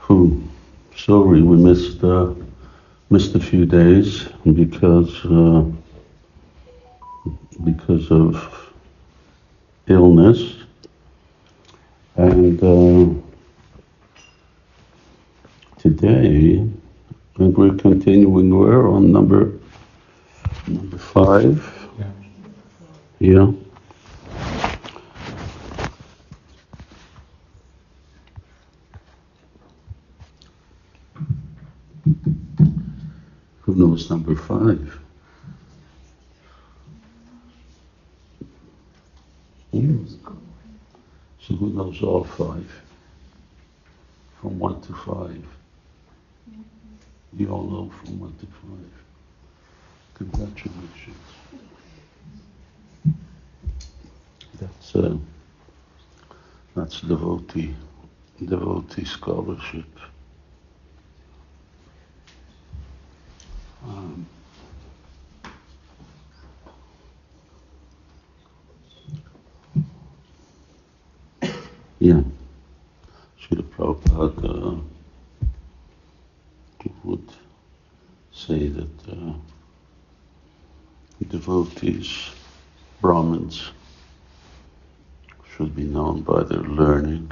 Cool. Sorry, we missed a few days because of illness, and today, and we're continuing. We're on number 5. Yeah. Who knows number 5? So who knows all 5? From 1 to 5. You all know from 1 to 5. Congratulations. That's devotee scholarship. Yeah, Srila Prabhupada would say that devotees, Brahmins, should be known by their learning.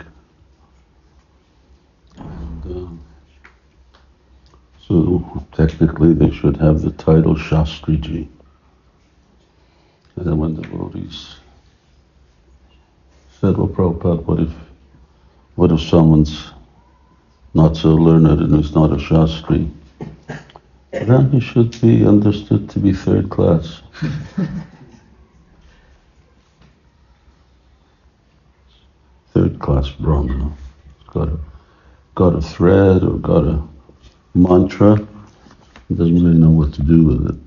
And so technically they should have the title Shastriji. And then when devotees said, well, Prabhupada, what if someone's not so learned and is not a Shastri? Then he should be understood to be third class. Third class Brahmana. Got a thread or got a mantra, doesn't really know what to do with it.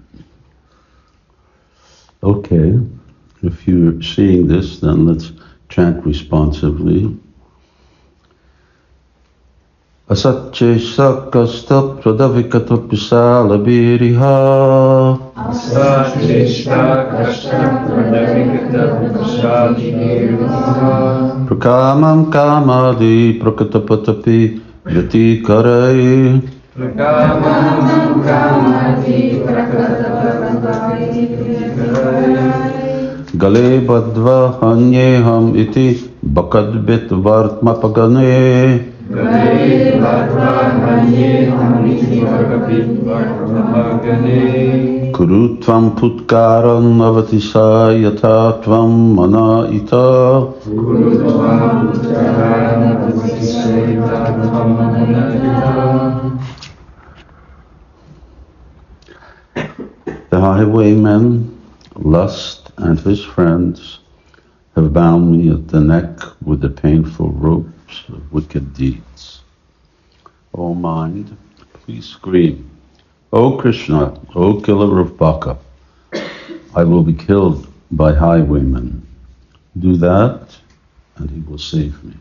Okay, if you're seeing this, then let's chant responsively. Asatche sakasta pradavikata pisala biriha. Asatche sakasta pradavikata pisala biriha. Prakamam kamadi prakatapatapi yati karai. Prakamam kamadi prakatapatapi yati karai. Gale badva hanyeham iti bakadbit vartmapagane. Gale badva hanyeham iti bakadbit vartmapagane. Kurutvam putkaram avatisa yatha tvam mana ita. Kurutvam putkaram avatisa yatha tvam mana ita. The highwaymen, Lust, and his friends have bound me at the neck with the painful ropes of wicked deeds. O mind, please scream, O Krishna, O killer of Baka, I will be killed by highwaymen. Do that, and he will save me.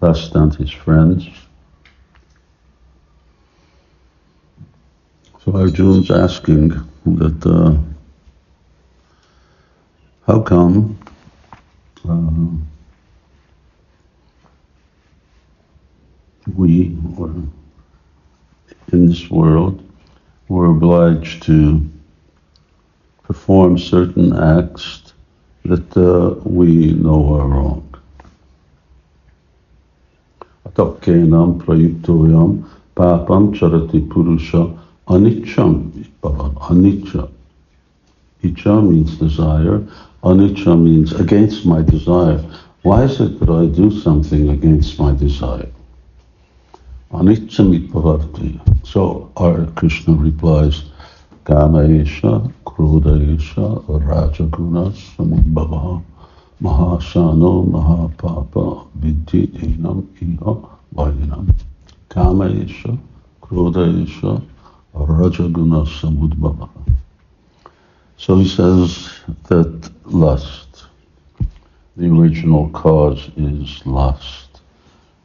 Lust and his friends. So Arjuna's asking that how come we, or in this world, we're obliged to perform certain acts that we know are wrong. Atakkenam prayuktoyam papam charati purusha anicham bhavan. Anicca. Icha means desire. Anicca means against my desire. Why is it that I do something against my desire? Anicca mitpavarti. So our Krishna replies, Kama esha, Krodha esha, Rajaguna samudbhava, Mahasano mahapapa, Vidhi enam iha vayanam. Kama esha, Krodha esha, Rajaguna samudbhava. So he says that lust, the original cause is lust.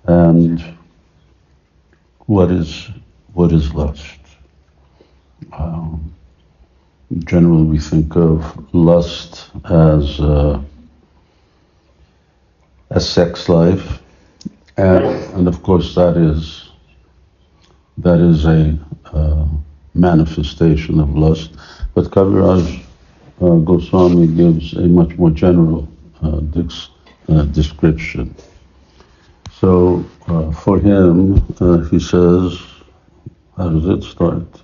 And what is lust? generally we think of lust as sex life, and of course that is a manifestation of lust. But Kaviraj Goswami gives a much more general description. So for him, he says, how does it start?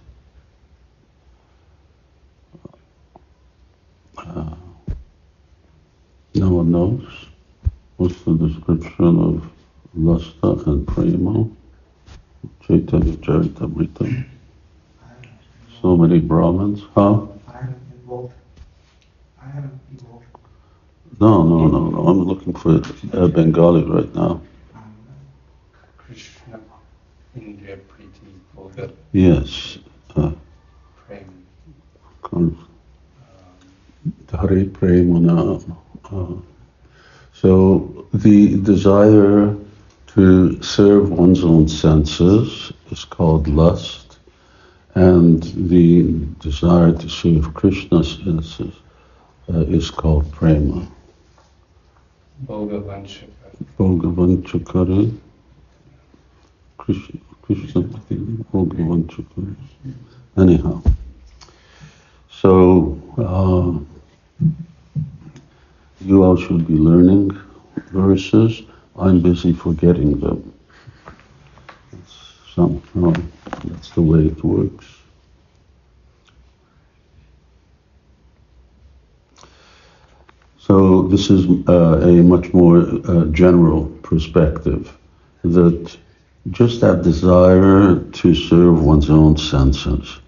No one knows. What's the description of Lasta and Prema? Chaitanya Charitamrita. So many Brahmins, huh? I haven't evolved. No. I'm looking for Bengali right now. Krishna, Indriya Priti, Bhoga, Yes. Prem. Hare Premana. So the desire to serve one's own senses is called lust, and the desire to serve Krishna's senses is called prema. Bhogavanshaka. Bhogavanchakara. Krishna Bhogavanchakara. Anyhow. So you all should be learning verses. I'm busy forgetting them. Somehow that's the way it works. So this is a much more general perspective, that just that desire to serve one's own senses.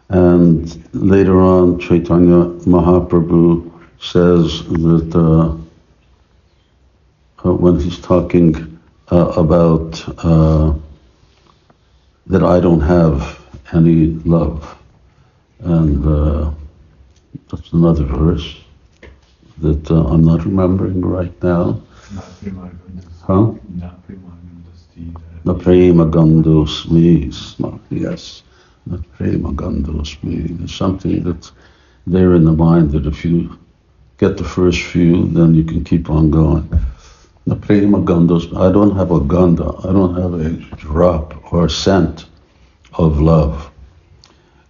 And later on, Chaitanya Mahaprabhu says that when he's talking about that I don't have any love, and that's another verse that I'm not remembering right now. Huh? Na prema gandosmi, yes. Na prema gandosmi. There's something that's there in the mind that if you get the first few, then you can keep on going. Na prema gandosmi. I don't have a ganda. I don't have a drop or a scent of love.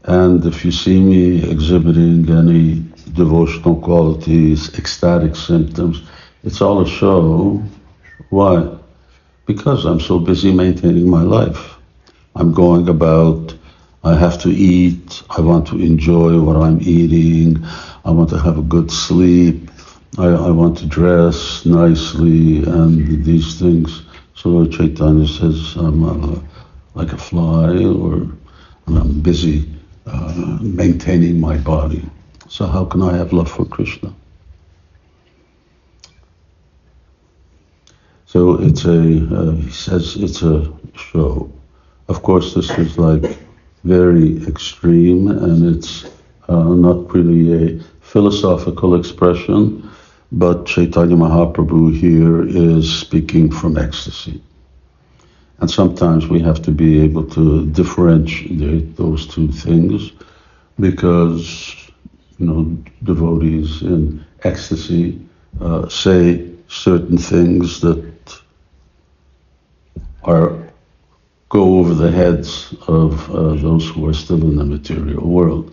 And if you see me exhibiting any devotional qualities, ecstatic symptoms, it's all a show. Why? Because I'm so busy maintaining my life. I'm going about, I have to eat, I want to enjoy what I'm eating, I want to have a good sleep, I want to dress nicely, and these things. So Chaitanya says, I'm like a fly, or I'm busy maintaining my body. So how can I have love for Krishna? So it's he says it's a show. Of course, this is like very extreme, and it's not really a philosophical expression, but Chaitanya Mahaprabhu here is speaking from ecstasy. And sometimes we have to be able to differentiate those two things, because, devotees in ecstasy say certain things that go over the heads of those who are still in the material world.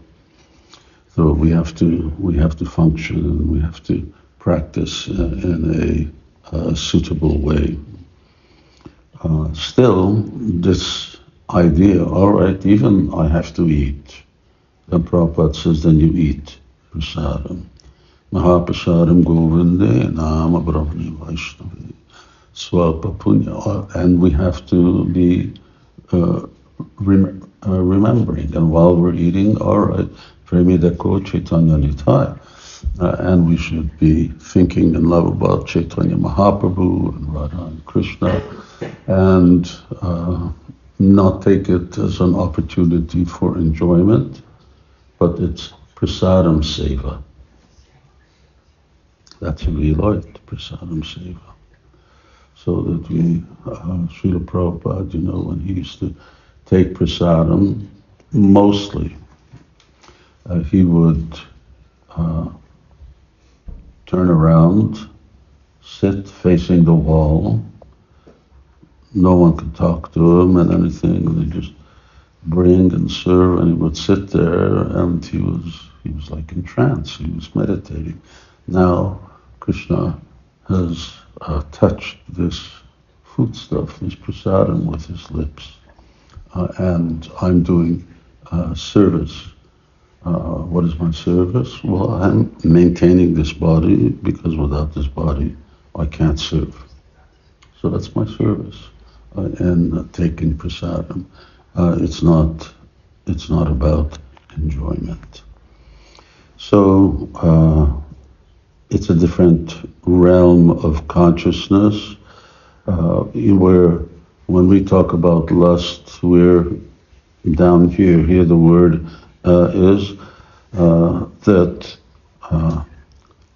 So we have to function, and we have to practice in a suitable way. Still, this idea, all right, even I have to eat. Then Prabhupada says, then you eat prasadam. Mahaprasadam govinde nama brahmani vaishnavi swalpa punya. And we have to be remembering. And while we're eating, all right, Premidako Chaitanya Nitai. And we should be thinking in love about Chaitanya Mahaprabhu and Radha and Krishna, and not take it as an opportunity for enjoyment, but it's prasadam seva. That's what we like, prasadam seva. So that we, Srila Prabhupada, when he used to take prasadam, mostly he would turn around, sit facing the wall. No one could talk to him and anything. They just bring and serve, and he would sit there, and he was like in trance. He was meditating. Now Krishna has touched this foodstuff, this prasadam, with his lips, and I'm doing service. What is my service? Well, I'm maintaining this body, because without this body, I can't serve. So that's my service, and taking prasadam. It's not about enjoyment. So it's a different realm of consciousness, where when we talk about lust, we're down here. Here the word is that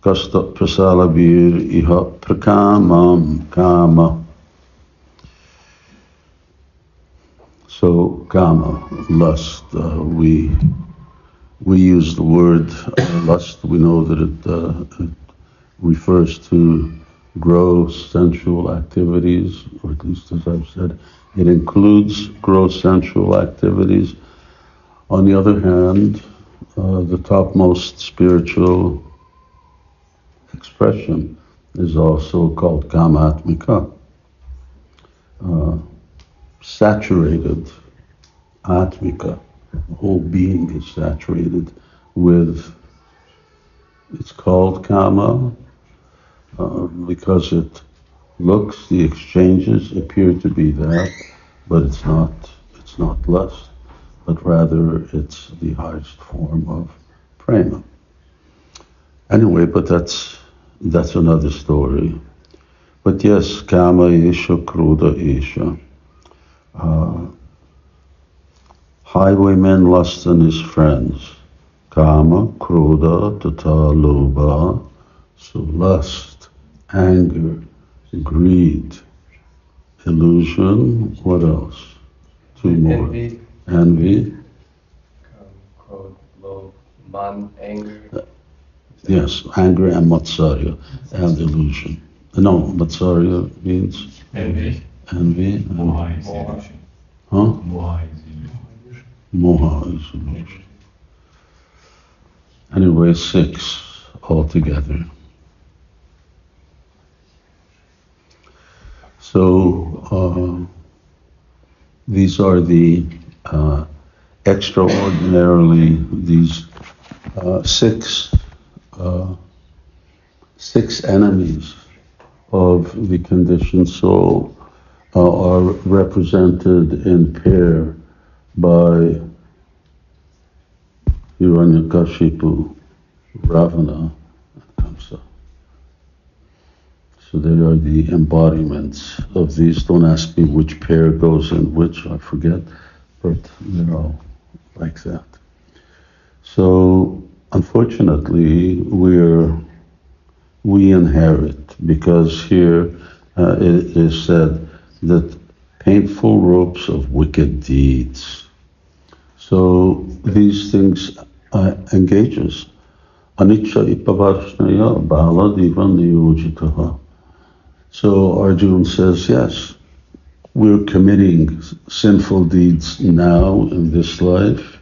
kasta prasalabir iha prakamam kama. So kama, lust. We use the word lust. We know that it refers to gross sensual activities, or at least as I've said, it includes gross sensual activities. On the other hand, the topmost spiritual expression is also called kamatmika, saturated atmika. The whole being is saturated with, it's called kama, because it looks, the exchanges appear to be that, but it's not lust, but rather it's the highest form of prema. Anyway, but that's another story. But yes, kama isha, kruda isha. Highwayman lust and his friends. Kama, kruda, tata, lobha. So lust, anger, greed, illusion, what else? Two more. Envy. Krodh, lobh, man, anger. Yes, anger and matsarya, and illusion. No, matsarya means Envy. envy. Moha is illusion. Huh? Moha is illusion. Moha is illusion. Anyway, 6 altogether. So these are the extraordinarily, these 6 enemies of the conditioned soul are represented in pair by Hiranyakashipu, Ravana, and Kamsa. So they are the embodiments of these. Don't ask me which pair goes in which, I forget, but they're all like that. So unfortunately, we inherit, because here it is said that painful ropes of wicked deeds. So these things engage us. Anicca ipavarshnaya bala diva niyojitaha. So Arjuna says, yes, we're committing sinful deeds now in this life,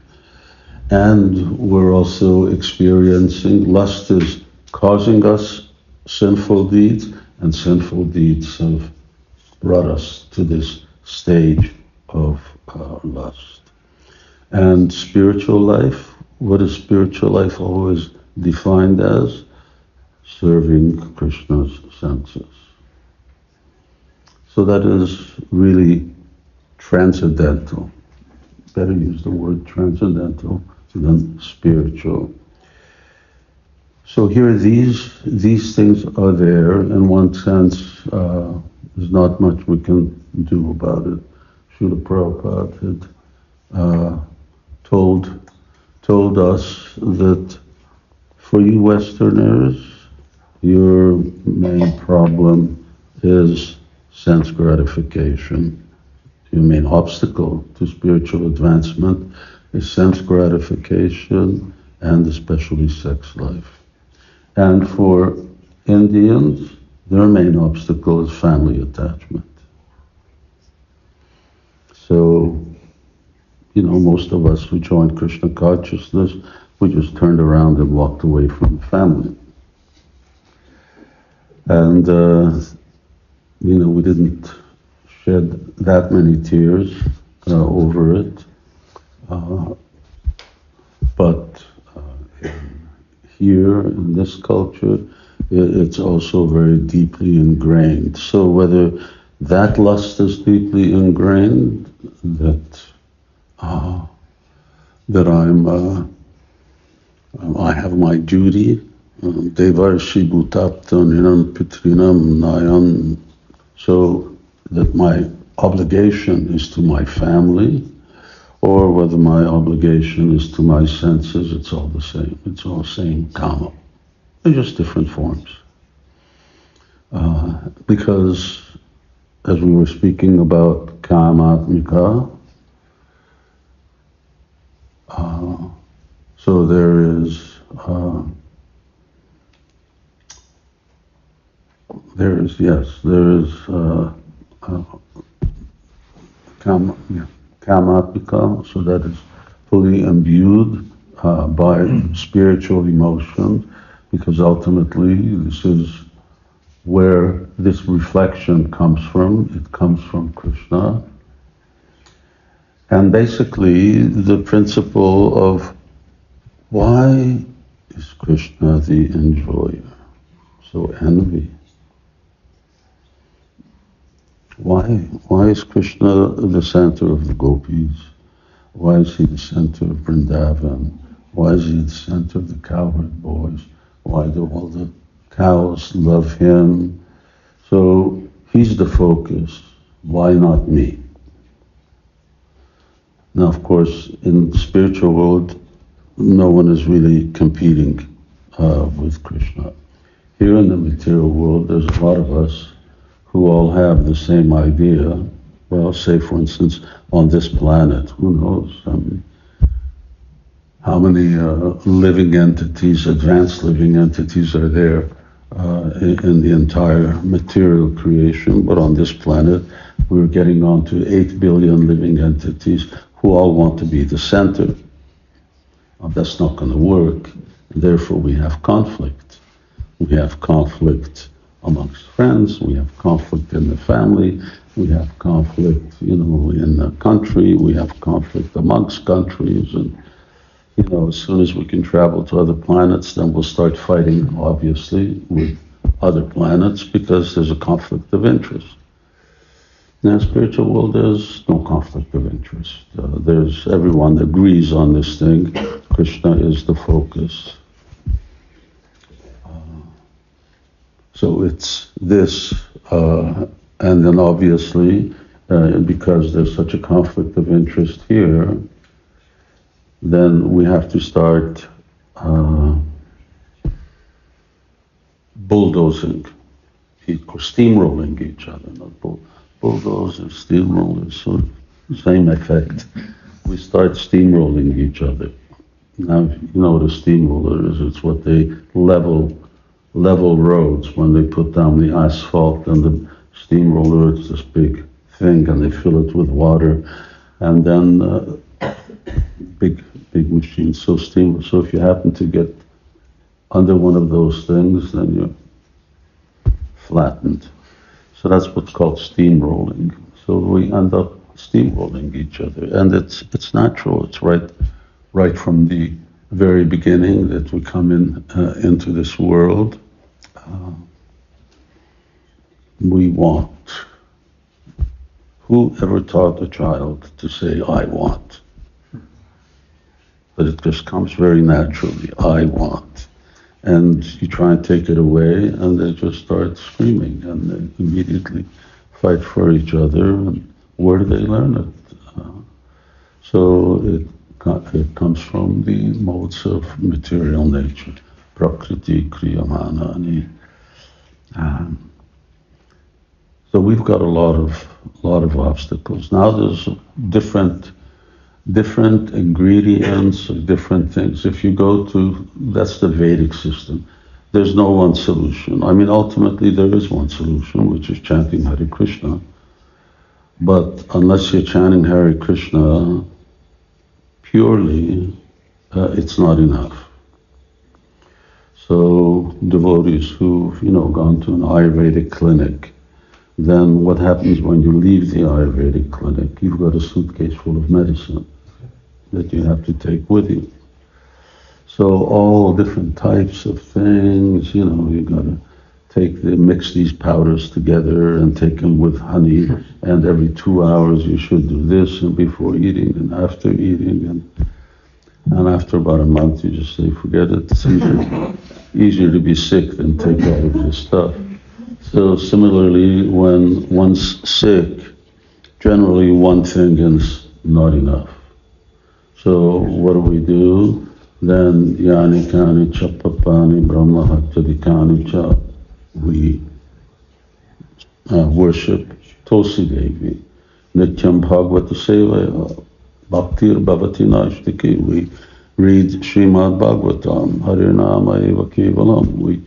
and we're also experiencing, lust is causing us sinful deeds, and sinful deeds have brought us to this stage of lust. And spiritual life, what is spiritual life always defined as? Serving Krishna's senses. So that is really transcendental. Better use the word transcendental than spiritual. So here these things are there. In one sense, there's not much we can do about it. Srila Prabhupada had told us that for you Westerners, your main problem is sense gratification. Your main obstacle to spiritual advancement is sense gratification and especially sex life. And for Indians, their main obstacle is family attachment. So, most of us who joined Krishna consciousness, we just turned around and walked away from the family. And, we didn't shed that many tears over it. But here in this culture, it's also very deeply ingrained. So whether that lust is deeply ingrained, that I have my duty, Devarshi Bhutaptaninam Pitrinam Nayan, so that my obligation is to my family, or whether my obligation is to my senses, it's all the same. It's all same kama. They're just different forms. Because as we were speaking about kamatmika, so there is kamatmika, so that is fully imbued by spiritual emotion, because ultimately this is where this reflection comes from. It comes from Krishna. And basically the principle of why is Krishna the enjoyer? So envy. Why is Krishna the center of the gopis? Why is he the center of Vrindavan? Why is he the center of the cowherd boys? Why do all the cows love him? So he's the focus. Why not me? Now, of course, in the spiritual world, no one is really competing with Krishna. Here in the material world, there's a lot of us who all have the same idea. Well, say for instance, on this planet, who knows? How many living entities, advanced living entities are there in the entire material creation? But on this planet, we're getting on to 8 billion living entities who all want to be the center. That's not going to work. Therefore, we have conflict. We have conflict amongst friends. We have conflict in the family. We have conflict, in the country. We have conflict amongst countries. And, as soon as we can travel to other planets, then we'll start fighting, obviously, with other planets because there's a conflict of interest. In the spiritual world, there's no conflict of interest. There's everyone agrees on this thing. Krishna is the focus. So it's this, and then obviously, because there's such a conflict of interest here, then we have to start bulldozing, or steamrolling each other, not bulldozers, steamrollers, so same effect. We start steamrolling each other. Now, you know what a steamroller is? It's what they level roads when they put down the asphalt, and the steamroller, it's this big thing, and they fill it with water, and then big machines. So if you happen to get under one of those things, then you're flattened. So that's what's called steamrolling. So we end up steamrolling each other, and it's natural. It's right from the very beginning that we come into this world. We want. Who ever taught a child to say, I want? But it just comes very naturally, I want. And you try and take it away, and they just start screaming, and they immediately fight for each other. And where do they learn it? So it comes from the modes of material nature, prakriti, kriyamana, ani. So we've got a lot of obstacles. Now there's different different ingredients of different things. If you go to, that's the Vedic system. There's no one solution. I mean, ultimately there is one solution, which is chanting Hare Krishna. But unless you're chanting Hare Krishna purely, it's not enough. So devotees who've, gone to an Ayurvedic clinic, then what happens when you leave the Ayurvedic clinic? You've got a suitcase full of medicine that you have to take with you. So all different types of things, you got to mix these powders together and take them with honey, and every 2 hours you should do this, and before eating and after eating, and after about a month you just say, forget it, it's easier to be sick than take all of this stuff. So similarly, when one's sick, generally one thing is not enough. So what do? Then yani kani cha papani brahma hatyadikani cha, we worship Tulsi Devi. Nityam Bhagavata Sevaya Bhaktir Bhavati Naishtiki. We read Srimad Bhagavatam, Harinama Eva Kevalam. We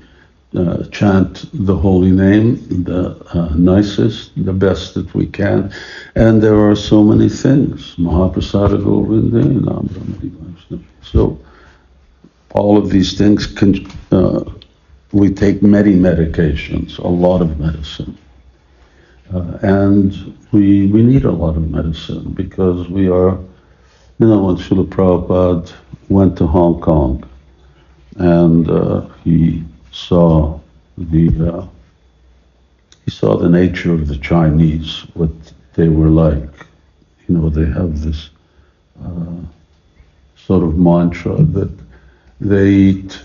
chant the holy name, the nicest, the best that we can. And there are so many things. Mahaprasada Govinde, Nam Brahmadi Vaishnava. So all of these things we take many medications, a lot of medicine. And we need a lot of medicine because we are, when Srila Prabhupada went to Hong Kong and he saw the nature of the Chinese, what they were like. They have this sort of mantra that they eat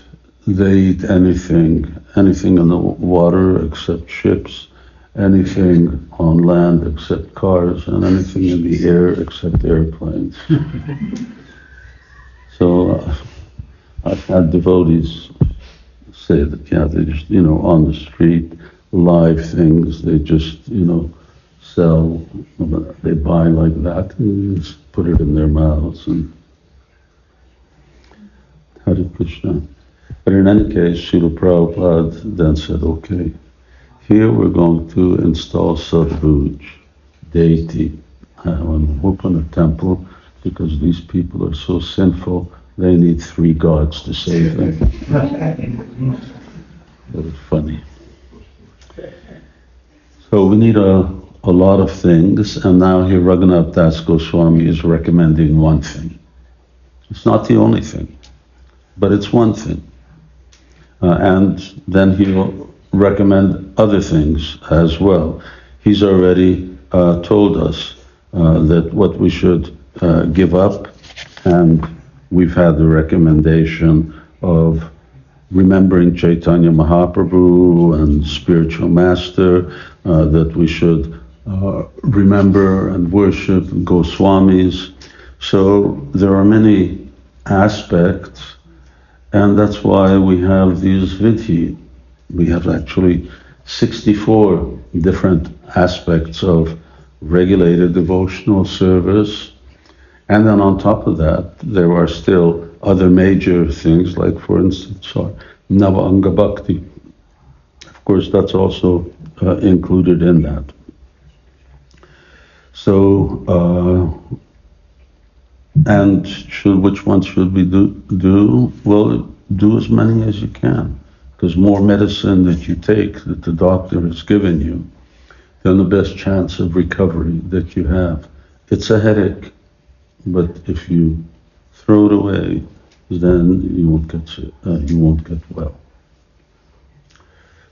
anything in the water except ships, anything on land except cars, and anything in the air except airplanes. So I've had devotees say that, they just, on the street, live things, they just, sell, they buy like that and just put it in their mouths and Hare Krishna. But in any case, Srila Prabhupada then said, okay, here we're going to install Sadbhuj, deity, and open a temple because these people are so sinful, they need 3 gods to save them. That was funny. So we need a lot of things, and now here Raghunath Das Goswami is recommending one thing. It's not the only thing, but it's one thing. And then he'll recommend other things as well. He's already told us that what we should give up, and we've had the recommendation of remembering Chaitanya Mahaprabhu and spiritual master, that we should remember and worship Goswamis. So there are many aspects, and that's why we have these vidhi. We have actually 64 different aspects of regulated devotional service. And then on top of that, there are still other major things, like for instance, Nava Anga Bhakti. Of course, that's also included in that. So, and which ones should we do? Well, do as many as you can, because more medicine that you take, that the doctor has given you, then the best chance of recovery that you have. It's a headache, but if you throw it away, then you won't get well.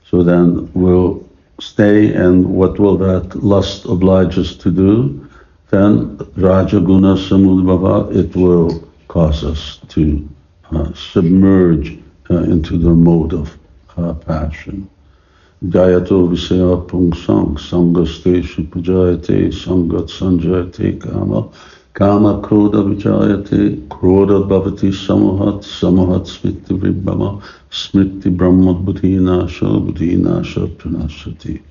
So then we'll stay, and what will that lust oblige us to do? Then Rajaguna Samudbhava, it will cause us to submerge into the mode of passion. Jayato Visaya Pungsang Sangasteshu Pujayate Sangat Sanjayate Kama Kama Krodha Vijayate Krodha Bhavati Samahat Samahat Smriti Vibhama Smriti Brahma Buddhinasha Buddhinasha Pranashati.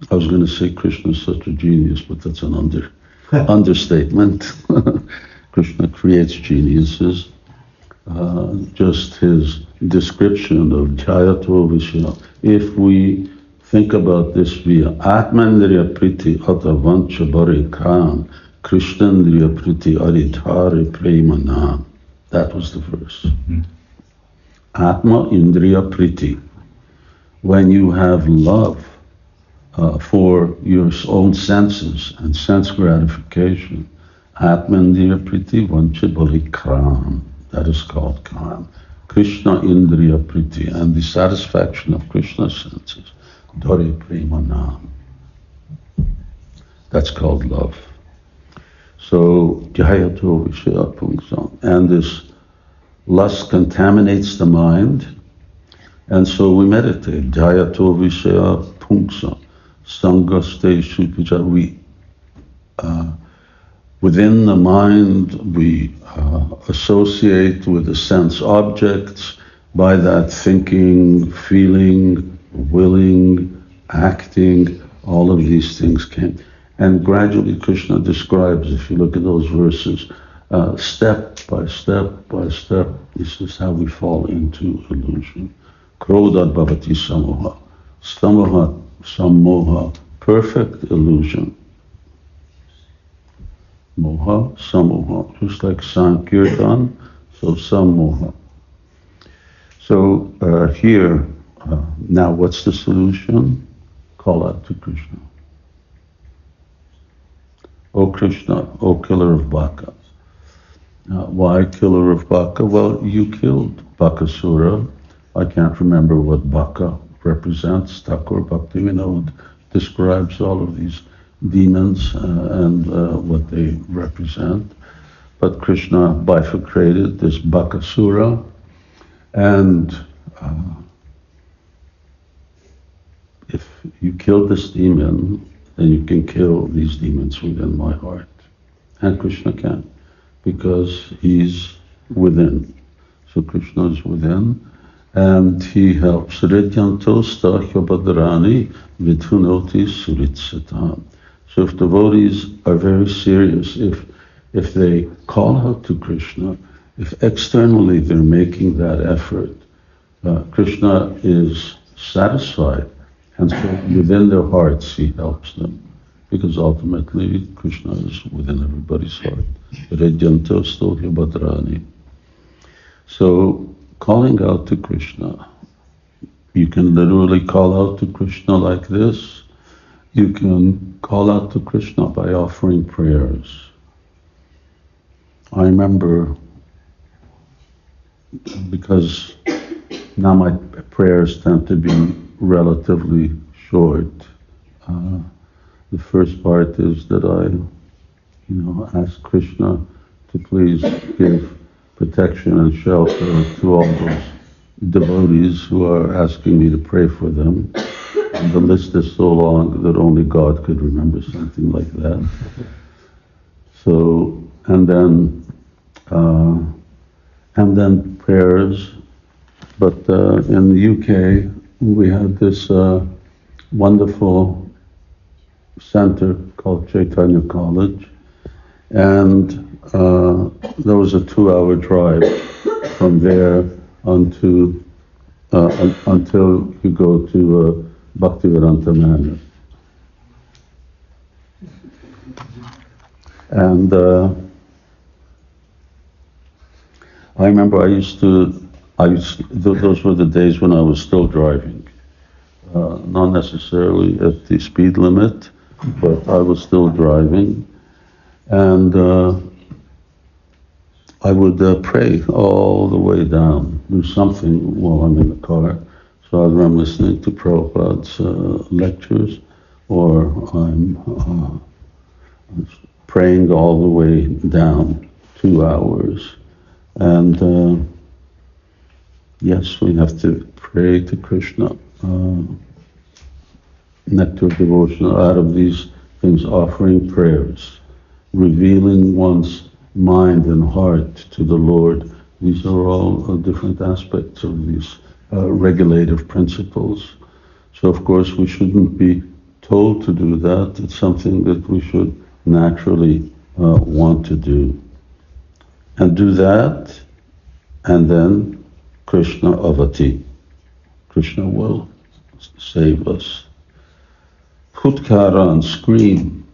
I was going to say Krishna is such a genius, but that's an understatement. Krishna creates geniuses. Just his description of Jayato Vishya. If we think about this via Atmandriya Priti Atavancha Barikan, Krishnandriya Priti Aritari Premanam. That was the verse. Atma Indriya Priti. When you have love for your own senses and sense gratification, Atmandriya Priti Vancha Barikram. That is called Kam. Krishna Indriya Priti, and the satisfaction of Krishna's senses. Dore Premanam. That's called love. So, Jayato Vishaya Pungsam. And this lust contaminates the mind, and so we meditate. Jayato Vishaya Pungsam. Sangaste Shupija. Within the mind, we associate with the sense objects. By that, thinking, feeling, willing, acting, all of these things came. And gradually Krishna describes, if you look at those verses, step by step by step, this is how we fall into illusion. Krodha bhavati samoha. Samoha, samoha, perfect illusion. Moha, samoha, just like Sankirtan, so samoha. So here, now what's the solution? Call out to Krishna. O Krishna, O killer of Baka. Why killer of Baka? Well, you killed Bakasura. I can't remember what Baka represents. Thakur Bhaktivinoda describes all of these demons and what they represent. But Krishna bifurcated this Bakasura, and if you kill this demon, then you can kill these demons within my heart. And Krishna can, because he's within. So Krishna is within, and he helps. Ridyanto stahyabadrani vidhunoti suritsatan. So if devotees are very serious, if they call out to Krishna, if externally they're making that effort, Krishna is satisfied, and so within their hearts he helps them, because ultimately Krishna is within everybody's heart. Ridyanto stahyabadrani. So calling out to Krishna, you can literally call out to Krishna like this. You can call out to Krishna by offering prayers. I remember, because now my prayers tend to be relatively short. The first part is that I ask Krishna to please give protection and shelter to all those devotees who are asking me to pray for them. And the list is so long that only God could remember something like that. So, and then prayers. But in the UK, we had this wonderful center called Chaitanya College, and there was a 2-hour drive from there until you go to Bhaktivedanta Manor. And I remember those were the days when I was still driving. Not necessarily at the speed limit, but I was still driving. And I would pray all the way down, do something while I'm in the car. So either I'm listening to Prabhupada's lectures, or I'm praying all the way down, 2 hours. And yes, we have to pray to Krishna. Nectar of devotion, out of these things, offering prayers, revealing one's mind and heart to the Lord. These are all different aspects of these regulative principles. So of course we shouldn't be told to do that. It's something that we should naturally want to do. And do that, and then Krishna avati. Krishna will save us. Futkara and scream.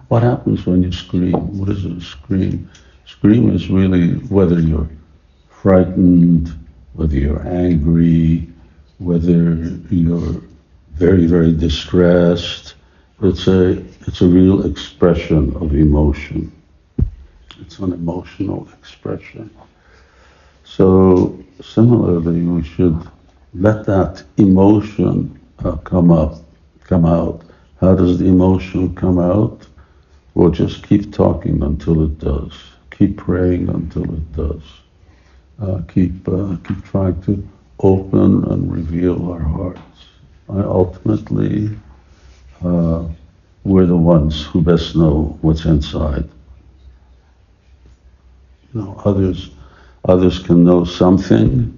What happens when you scream? What is a scream? Scream is really whether you're frightened, whether you're angry, whether you're very, very distressed. It's a real expression of emotion. It's an emotional expression. So similarly, we should let that emotion come out. How does the emotion come out? Well, just keep talking until it does. Keep praying until it does. Keep trying to open and reveal our hearts. Ultimately, we're the ones who best know what's inside. Others can know something,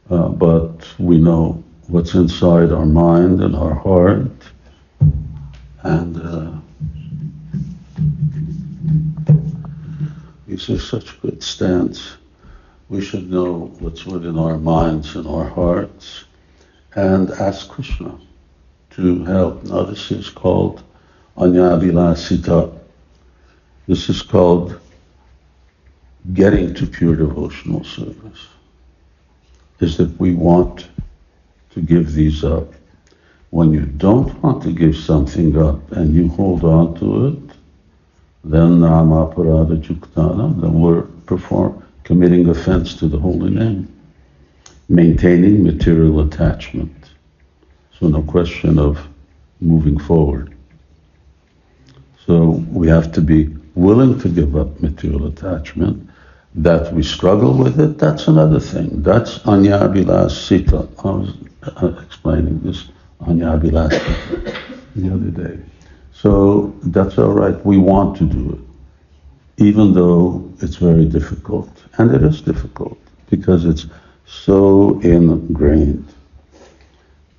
but we know what's inside our mind and our heart, and these are such good stance. We should know what's within our minds and our hearts, and ask Krishna to help. Now this is called Anyavilasita. This is called getting to pure devotional service. Is that we want to give these up. When you don't want to give something up and you hold on to it, then Namaparada Juktana, then we're committing offense to the holy name. Maintaining material attachment. So no question of moving forward. So we have to be willing to give up material attachment. That we struggle with it, that's another thing. That's Anyavilasita. I was explaining this Anyavilasita the other day. So that's all right. We want to do it, even though it's very difficult. And it is difficult because it's so ingrained.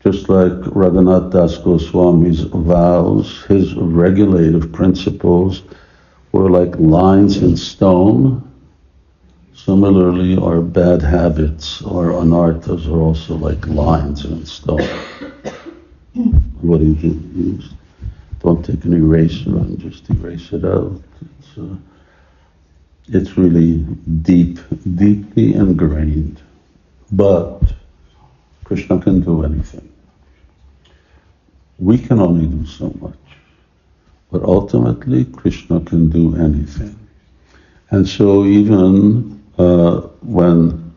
Just like Raghunath Das Goswami's vows, his regulative principles were like lines in stone. Similarly, our bad habits or anarthas are also like lines in stone. What do you do? Don't take an eraser and just erase it out. It's really deeply ingrained. But Krishna can do anything. We can only do so much. But ultimately, Krishna can do anything. And so even when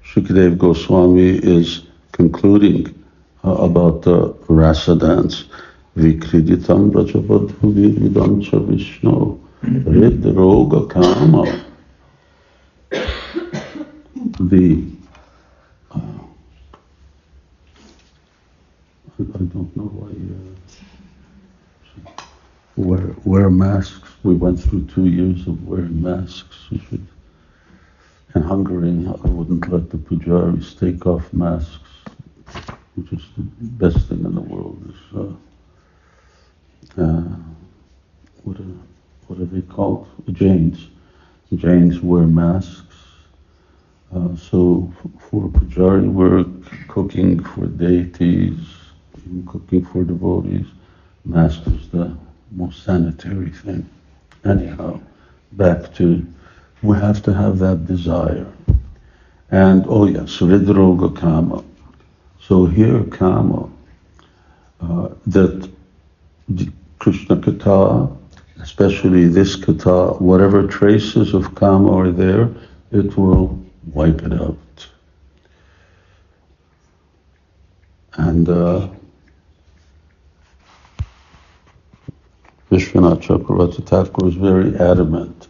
Shukadeva Goswami is concluding about the rasa dance, Vikriditam Brajabadhu Vidam Cha Vishnu Hridroga Kama. I don't know why wear masks. We went through 2 years of wearing masks. You should. In Hungary, I wouldn't let the pujaris take off masks, which is the best thing in the world. What are they called? Jains. Jains wear masks. So for pujari work, cooking for deities, cooking for devotees, mask is the most sanitary thing. Anyhow, back to, we have to have that desire. And, oh yes, Hridroga Kama. So here, Kama, that the Krishna Katha, especially this Katha, whatever traces of Kama are there, it will wipe it out. And Vishwanath Chakravarti Thakur is very adamant.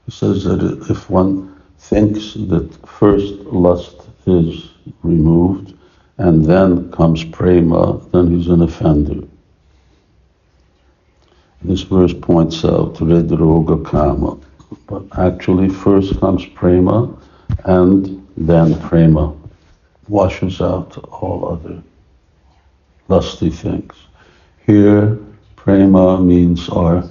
He says that if one thinks that first lust is removed and then comes prema, then he's an offender. This verse points out Hridroga Kama, but actually first comes prema and then prema washes out all other lusty things. Here, prema means our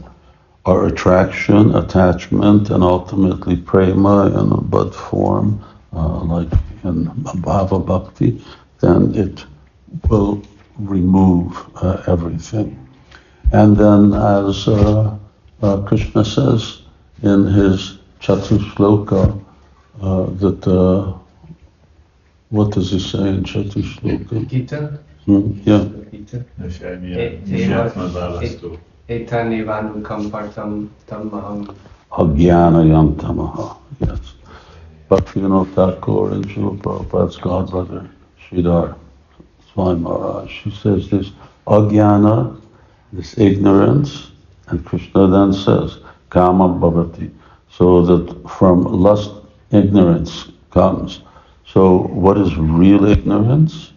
are attraction, attachment, and ultimately prema in a bud form, like in bhava bhakti, then it will remove everything. And then, as Krishna says in his Chatushloka, what does he say in Chatushloka? Gita? Yeah. Gita? Nityatma-választó. Etani vanukam partam tam maham. Agyanayam tamaha. Yes. Bhaktivinoda Thakur and Srila Prabhupada's godbrother, Sridhar Swami Maharaj, she says this agyana, this ignorance, and Krishna then says, kama bhavati, so that from lust, ignorance comes. So what is real ignorance?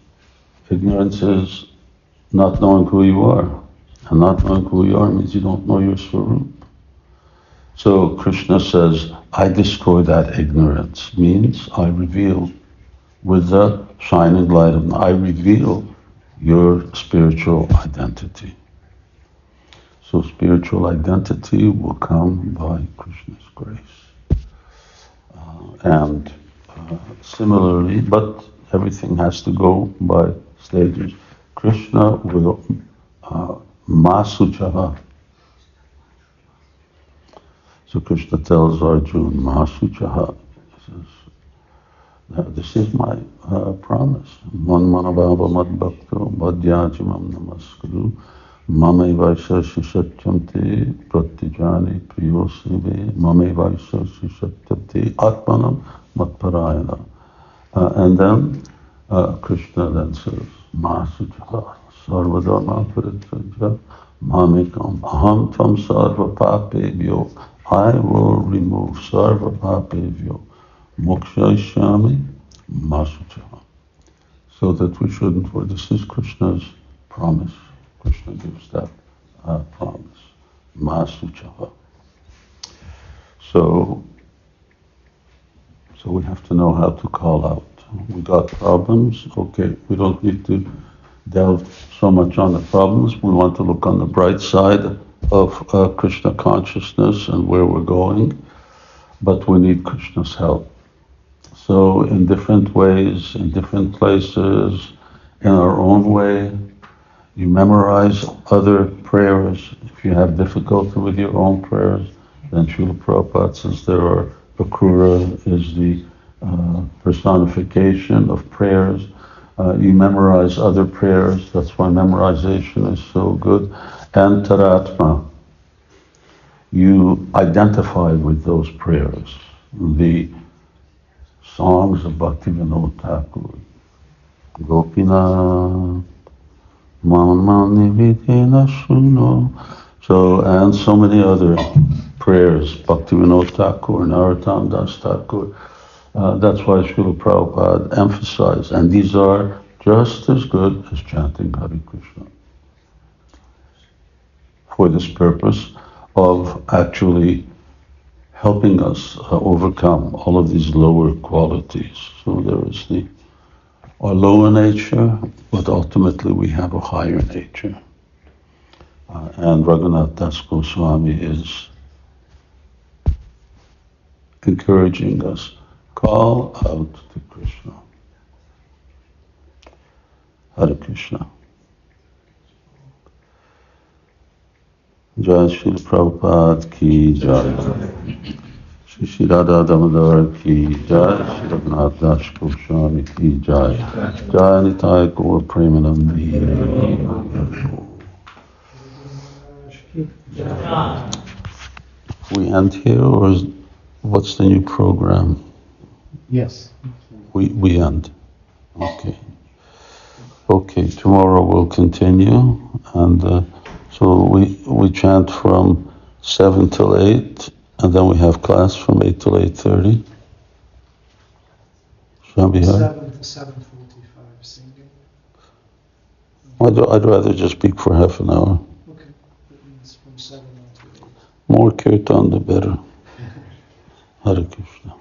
Ignorance is not knowing who you are. And not knowing who you are means you don't know your Swarup. So Krishna says, I destroy that ignorance, means I reveal with the shining light of, I reveal your spiritual identity. So spiritual identity will come by Krishna's grace. And similarly, but everything has to go by stages. Krishna will Masuchaha. So Krishna tells Arjuna, Masuchaha. This is my promise. Manmanabhava madbhakto madhyajimam namaskuru mame vaisha shishatyamte pratyajani priyosive mame vaisha shishatyamte atmanam matparayana. And then Krishna then says, Masuchaha sarvadharma paritraja mamekam aham tam sarva papebhyo. I will remove sarva papebhyo. Mokshayashami masuchaha. So that we shouldn't, for this is Krishna's promise. Krishna gives that promise. Masuchaha. So we have to know how to call out. We got problems, okay, we don't need to delve so much on the problems. We want to look on the bright side of Krishna consciousness and where we're going, but we need Krishna's help. So in different ways, in different places, in our own way, you memorize other prayers. If you have difficulty with your own prayers, then Srila Prabhupada says there are, Akrura is the personification of prayers. You memorize other prayers, that's why memorization is so good. And Taratma, you identify with those prayers. The songs of Bhaktivinoda Thakur, Gopina, Mamani Videna Shuno, so, and so many other prayers, Bhaktivinoda Thakur, Narottam Das Thakur. That's why Srila Prabhupada emphasized, and these are just as good as chanting Hare Krishna, for this purpose of actually helping us overcome all of these lower qualities. So there is our lower nature, but ultimately we have a higher nature. And Raghunath Das Goswami is encouraging us, call out to Krishna. Hare Krishna. Jai Srila Prabhupada ki Jai. Shri Radha Damodar ki Jai. Shri Raghunath Das Goswami ki Jai. Jai Nitai Gaur Premanandi. We end here, or what's the new program? Yes. We end. Okay. Okay, tomorrow we'll continue, and so we chant from 7 till 8, and then we have class from 8 till 8:30. Shall I be here? 7 to 7:45 singing. I'd rather just speak for half an hour. Okay, that means from 7 until 8. More kirtan, the better. Hare Krishna.